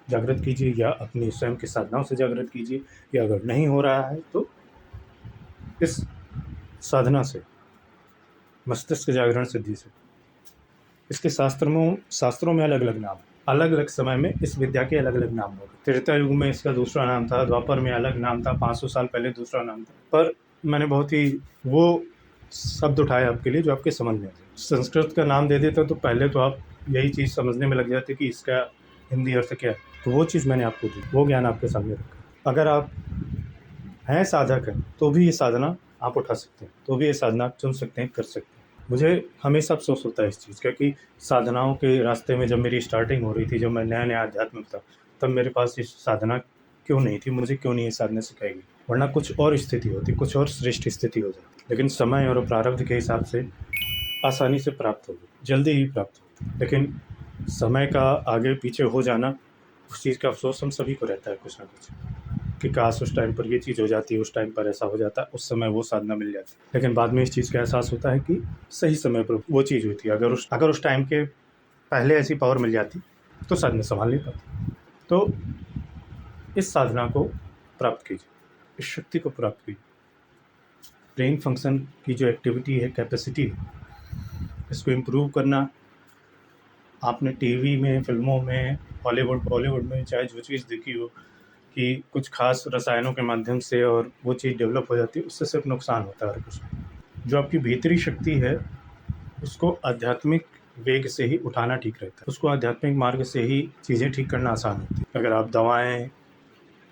जागृत कीजिए या अपनी स्वयं की साधनाओं से जागृत कीजिए, या अगर नहीं हो रहा है तो इस साधना से, मस्तिष्क जागरण सिद्धि से। इसके शास्त्रों में अलग अलग नाम, अलग अलग समय में इस विद्या के अलग अलग नाम होंगे। त्रेता युग में इसका दूसरा नाम था, द्वापर में अलग नाम था, 500 साल पहले दूसरा नाम था। पर मैंने बहुत ही वो शब्द उठाए आपके लिए जो आपके समझ में आए। संस्कृत का नाम दे देता तो पहले तो आप यही चीज़ समझने में लग जाते कि इसका हिंदी अर्थ क्या है, तो वो चीज़ मैंने आपको दी, वो ज्ञान आपके सामने रखा। अगर आप हैं साधक हैं तो भी ये साधना आप उठा सकते हैं, तो भी ये साधना आप चुन सकते हैं, कर सकते हैं। मुझे हमेशा अफसोस होता है इस चीज़ का कि साधनाओं के रास्ते में जब मेरी स्टार्टिंग हो रही थी, जब मैं नया आध्यात्म था, तब मेरे पास ये साधना क्यों नहीं थी, मुझे क्यों नहीं ये साधना सिखाई गई। वरना कुछ और स्थिति होती, कुछ और श्रेष्ठ स्थिति हो जाती, लेकिन समय और प्रारब्ध के हिसाब से आसानी से प्राप्त होगी, जल्दी ही प्राप्त होगी। लेकिन समय का आगे पीछे हो जाना, उस चीज़ का अफसोस हम सभी को रहता है कुछ ना कुछ, कि काश उस टाइम पर ये चीज़ हो जाती, उस टाइम पर ऐसा हो जाता, उस समय वो साधना मिल जाती। लेकिन बाद में इस चीज़ का एहसास होता है कि सही समय पर वो चीज़ हुई थी। अगर उस टाइम के पहले ऐसी पावर मिल जाती तो साधना संभाल नहीं पाती। तो इस साधना को प्राप्त कीजिए, इस शक्ति को प्राप्त कीजिए। ब्रेन फंक्शन की जो एक्टिविटी है, कैपेसिटी है, इसको इम्प्रूव करना आपने टीवी में, फिल्मों में, बॉलीवुड में चाहे जो चीज़ देखी हो कि कुछ खास रसायनों के माध्यम से और वो चीज़ डेवलप हो जाती है, उससे सिर्फ नुकसान होता है और कुछ नहीं। जो आपकी भीतरी शक्ति है उसको आध्यात्मिक वेग से ही उठाना ठीक रहता है, उसको आध्यात्मिक मार्ग से ही चीज़ें ठीक करना आसान होती है। अगर आप दवाएं,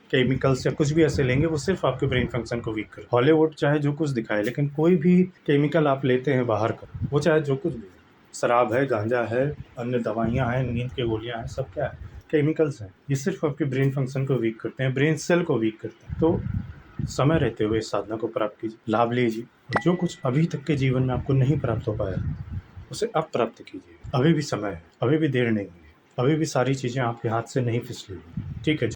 केमिकल्स या कुछ भी ऐसे लेंगे, वो सिर्फ आपके ब्रेन फंक्शन को वीक करे। हॉलीवुड चाहे जो कुछ दिखाए, लेकिन कोई भी केमिकल आप लेते हैं बाहर का, वो चाहे जो कुछ भी, शराब है, गांजा है, अन्य दवाइयाँ हैं, नींद की गोलियाँ हैं, सब क्या है, केमिकल्स हैं। ये सिर्फ आपके ब्रेन फंक्शन को वीक करते हैं, ब्रेन सेल को वीक करते हैं। तो समय रहते हुए इस साधना को प्राप्त कीजिए, लाभ लीजिए। जो कुछ अभी तक के जीवन में आपको नहीं प्राप्त हो पाया उसे अब प्राप्त कीजिए। अभी भी समय है, अभी भी देर नहीं हुई है, अभी भी सारी चीज़ें आपके हाथ से नहीं फिसली। ठीक है।